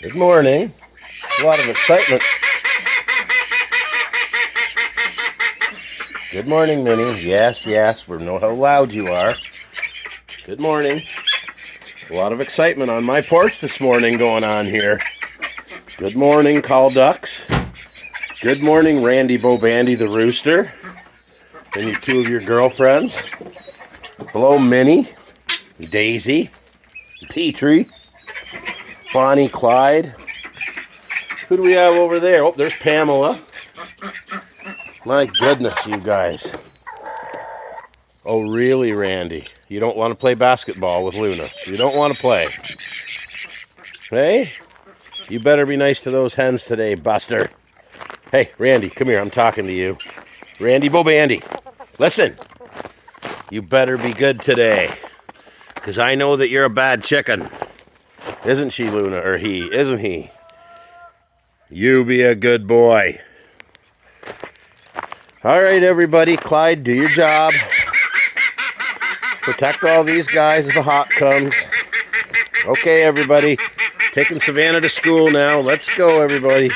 Good morning. A lot of excitement. Good morning, Minnie. Yes, yes, we know how loud you are. Good morning. A lot of excitement on my porch this morning going on here. Good morning, call ducks. Good morning, Randy Bobandy the rooster. And you two of your girlfriends. Hello, Minnie, Daisy, Petrie, Bonnie, Clyde. Who do we have over there? Oh, there's Pamela. My goodness, you guys. Oh, really, Randy? You don't want to play basketball with Luna? You don't want to play? Hey? You better be nice to those hens today, Buster. Hey, Randy, come here. I'm talking to you. Randy Bobandy, listen. You better be good today. Because I know that you're a bad chicken. Isn't she, Luna? Or he? Isn't he? You be a good boy. All right, everybody. Clyde, do your job. Protect all these guys if a hawk comes. Okay, everybody. Taking Savannah to school now. Let's go, everybody.